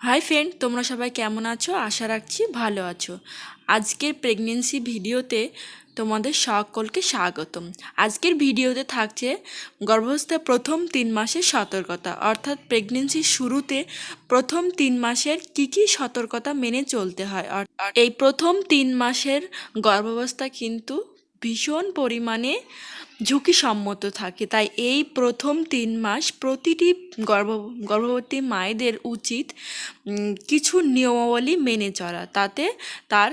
Hi friend, তোমরা সবাই কেমন আছো? আশা রাখছি ভালো আছো। আজকের প্রেগনেন্সি ভিডিওতে তোমাদের সকলকে স্বাগতম। আজকের ভিডিওতে থাকছে গর্ভাবস্থায় প্রথম 3 মাসের সতর্কতা, অর্থাৎ প্রেগনেন্সির শুরুতে প্রথম 3 মাসের কি সতর্কতা মেনে চলতে হয়। এই প্রথম 3 মাসের গর্ভাবস্থা কিন্তু ভীষণ পরিমাণে ঝুঁকিসম্মত থাকে। তাই এই প্রথম 3 মাস প্রতিটি গর্ভবতী মায়েদের উচিত কিছু নিয়মাবলী মেনে চলা, তাতে তার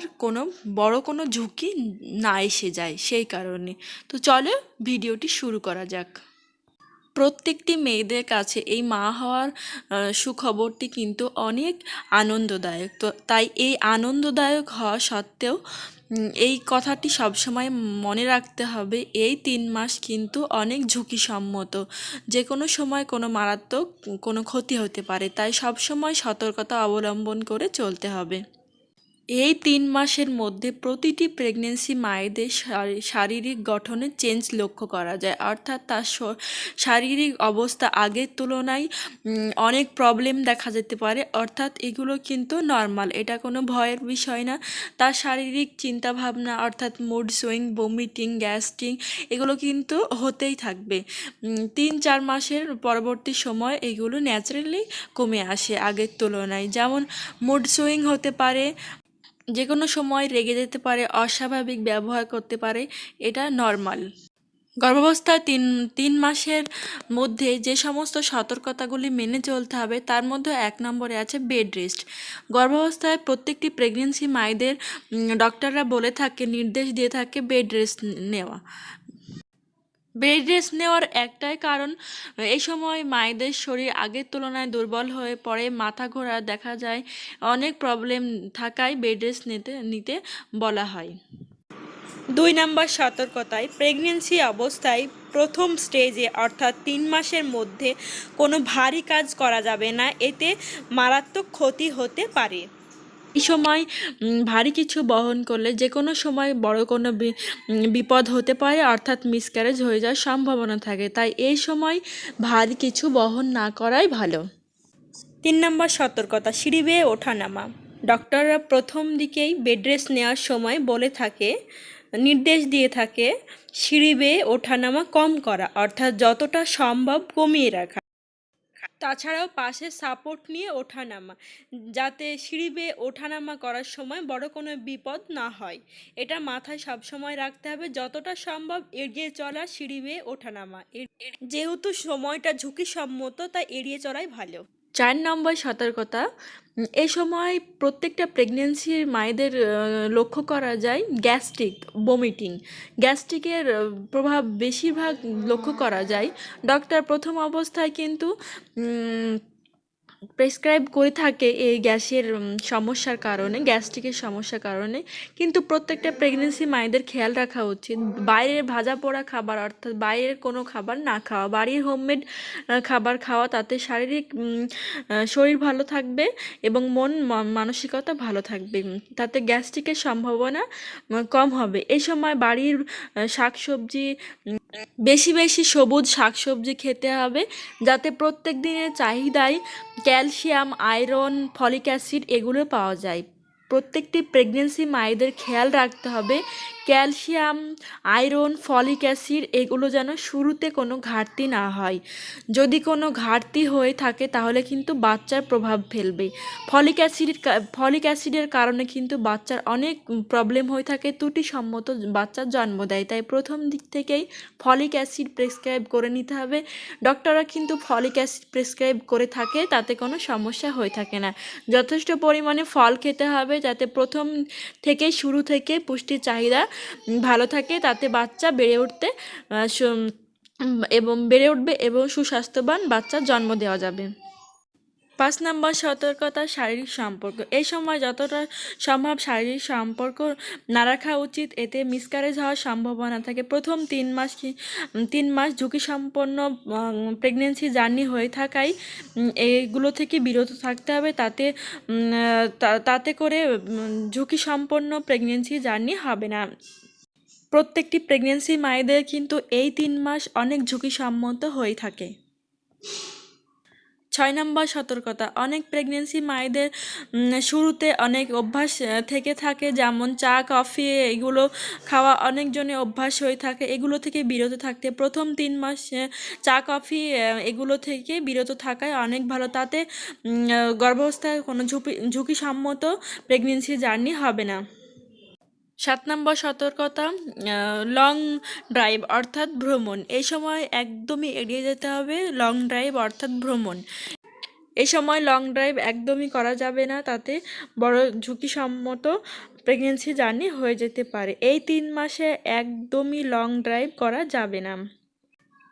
কোনো ঝুঁকি না এসে যায়। সেই কারণে তো চলো ভিডিওটি শুরু করা যাক। প্রত্যেকটি মেয়েদের কাছে এই মা হওয়ার সুখবরটি কিন্তু অনেক আনন্দদায়ক। তো তাই এই আনন্দদায়ক হওয়া সত্ত্বেও এই কথাটি সবসময় মনে রাখতে হবে, এই 3 মাস কিন্তু অনেক ঝুঁকিসম্মত। যে কোনো সময় কোনো মারাত্মক কোনো ক্ষতি হতে পারে, তাই সবসময় সতর্কতা অবলম্বন করে চলতে হবে। এই 3 মাসের মধ্যে প্রতিটি প্রেগনেন্সি মায়েদের শারীরিক গঠনে চেঞ্জ লক্ষ্য করা যায়, অর্থাৎ তার শারীরিক অবস্থা আগের তুলনায় অনেক প্রবলেম দেখা যেতে পারে। অর্থাৎ এগুলো কিন্তু নর্মাল, এটা কোনো ভয়ের বিষয় না। তার শারীরিক চিন্তাভাবনা অর্থাৎ মুড সুইং, বমিটিং, গ্যাস্ট্রিক এগুলো কিন্তু হতেই থাকবে। 3-4 মাসের পরবর্তী সময় এগুলো ন্যাচারালি কমে আসে আগের তুলনায়। যেমন মুড সুইং হতে পারে, যে কোনো সময় রেগে যেতে পারে, অস্বাভাবিক ব্যবহার করতে পারে, এটা নর্মাল। গর্ভাবস্থায় তিন তিন মাসের মধ্যে যে সমস্ত সতর্কতাগুলি মেনে চলতে হবে তার মধ্যে 1 নম্বরে আছে বেড রেস্ট। গর্ভাবস্থায় প্রত্যেকটি প্রেগনেন্সি মায়েদের ডক্টররা বলে থাকে, নির্দেশ দিয়ে থাকে বেড রেস্ট নেওয়া। বেড রেস্ট নেওয়ার একটাই কারণ, এই সময় মায়েদের শরীর আগের তুলনায় দুর্বল হয়ে পড়ে, মাথা ঘোরা দেখা যায়, অনেক প্রবলেম থাকায় বেড রেস্ট নিতে বলা হয়। 2 নম্বর সতর্কতায়, প্রেগনেন্সি অবস্থায় প্রথম স্টেজে অর্থাৎ 3 মাসের মধ্যে কোনো ভারী কাজ করা যাবে না, এতে মারাত্মক ক্ষতি হতে পারে। এই সময় ভারী কিছু বহন করলে যে কোনো সময় বড় কোনো বিপদ হতে পারে, অর্থাৎ মিসক্যারেজ হয়ে যাওয়ার সম্ভাবনা থাকে। তাই এই সময় ভারী কিছু বহন না করাই ভালো। 3 নম্বর সতর্কতা, সিঁড়ি বেয়ে ওঠানামা। ডক্টররা প্রথম দিকেই বেড রেস্ট নেওয়ার সময় নির্দেশ দিয়ে থাকে সিঁড়ি বেয়ে ওঠানামা কম করা, অর্থাৎ যতটা সম্ভব কমিয়ে রাখা। তাছাড়াও পাশে সাপোর্ট নিয়ে ওঠানামা, যাতে সিঁড়ি বেয়ে ওঠানামা করার সময় বড় কোনো বিপদ না হয়, এটা মাথায় সবসময় রাখতে হবে। যতটা সম্ভব এড়িয়ে চলা সিঁড়ি বেয়ে ওঠানামা, যেহেতু সময়টা ঝুঁকিসম্মত তাই এড়িয়ে চলাই ভালো। 4 নম্বর সতর্কতা, এই সময় প্রত্যেকটা প্রেগনেন্সির মায়েদের লক্ষ্য করা যায় গ্যাস্ট্রিক, বমিটিং। গ্যাস্ট্রিকের প্রভাব বেশিরভাগ লক্ষ্য করা যায়। ডক্টর প্রথম অবস্থায় কিন্তু প্রেসক্রাইব করে থাকে এই গ্যাসের সমস্যার কারণে, গ্যাস্ট্রিকের সমস্যার কারণে। কিন্তু প্রত্যেকটা প্রেগনেন্সি মায়েদের খেয়াল রাখা উচিত, বাইরের ভাজা পোড়া খাবার অর্থাৎ বাইরের কোনো খাবার না খাওয়া, বাড়ির হোমমেড খাবার খাওয়া। তাতে শরীর ভালো থাকবে এবং মানসিকতা ভালো থাকবে, তাতে গ্যাস্ট্রিকের সম্ভাবনা কম হবে। এই সময় বাড়ির শাকসবজি, বেশি বেশি সবুজ শাকসবজি খেতে হবে, যাতে প্রত্যেক দিনের চাহিদায় ক্যালসিয়াম, আয়রন, ফলিক অ্যাসিড এগুলো পাওয়া যায়। প্রত্যেকটি প্রেগনেন্সি মায়েদের খেয়াল রাখতে হবে ক্যালসিয়াম, আয়রন, ফলিক অ্যাসিড এগুলো যেন শুরুতে কোনো ঘাটতি না হয়। যদি কোনো ঘাটতি হয়ে থাকে তাহলে কিন্তু বাচ্চার প্রভাব ফেলবে। ফলিক অ্যাসিডের কারণে কিন্তু বাচ্চার অনেক প্রবলেম হয়ে থাকে, ত্রুটিসম্মত বাচ্চার জন্ম দেয়। তাই প্রথম দিক থেকেই ফলিক অ্যাসিড প্রেসক্রাইব করে নিতে হবে। ডক্টররা কিন্তু ফলিক অ্যাসিড প্রেসক্রাইব করে থাকে, তাতে কোনো সমস্যা হয়ে থাকে না। যথেষ্ট পরিমাণে ফল খেতে হবে, যাতে শুরু থেকে পুষ্টির চাহিদা ভালো থাকে, তাতে বাচ্চা বেড়ে উঠবে এবং সুস্বাস্থ্যবান বাচ্চার জন্ম দেওয়া যাবে। 5 নম্বর সতর্কতা, শারীরিক সম্পর্ক। এই সময় যতটা সম্ভব শারীরিক সম্পর্ক না রাখা উচিত, এতে মিসক্যারেজ হওয়ার সম্ভাবনা থাকে। প্রথম 3 মাস ঝুঁকিসম্পন্ন প্রেগনেন্সি জার্নি হয়ে থাকায় এগুলো থেকে বিরত থাকতে হবে, তাতে করে ঝুঁকিসম্পন্ন প্রেগনেন্সি জার্নি হবে না। প্রত্যেকটি প্রেগনেন্সি মায়েদের কিন্তু এই 3 মাস অনেক ঝুঁকিসম্মত হয়ে থাকে। 6 নম্বর সতর্কতা, অনেক প্রেগনেন্সি মায়েদের শুরুতে অনেক অভ্যাস থেকে থাকে, যেমন চা কফি এগুলো খাওয়া অনেকজনের অভ্যাস হয়ে থাকে। এগুলো থেকে বিরত থাকতে প্রথম 3 মাস চা কফি এগুলো থেকে বিরত থাকায় অনেক ভালো। তাতে গর্ভাবস্থায় কোনো ঝুঁকিসম্মত প্রেগনেন্সি জার্নি হবে না। 7 নম্বর সতর্কতা, লং ড্রাইভ অর্থাৎ ভ্রমণ। এই সময় একদমই এড়িয়ে যেতে হবে লং ড্রাইভ অর্থাৎ ভ্রমণ। এই সময় লং ড্রাইভ একদমই করা যাবে না, তাতে বড় ঝুঁকিসম্মত প্রেগনেন্সি জার্নি হয়ে যেতে পারে। এই 3 মাসে একদমই লং ড্রাইভ করা যাবে না।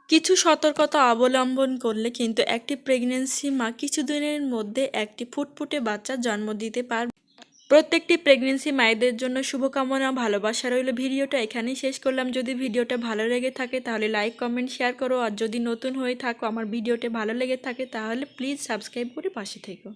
কিছু সতর্কতা অবলম্বন করলে কিন্তু একটি প্রেগনেন্সি মা কিছুদিনের মধ্যে একটি ফুটফুটে বাচ্চার জন্ম দিতে পারবে। প্রত্যেকটি প্রেগনেন্সি মায়েদের জন্য শুভকামনা, ভালোবাসা রইল। ভিডিওটা এখানেই শেষ করলাম। যদি ভিডিওটা ভালো লেগে থাকে তাহলে লাইক কমেন্ট শেয়ার করো, আর যদি নতুন হয়ে থাকো আমার ভিডিওটা ভালো লেগে থাকে তাহলে প্লিজ সাবস্ক্রাইব করে পাশে থেকো।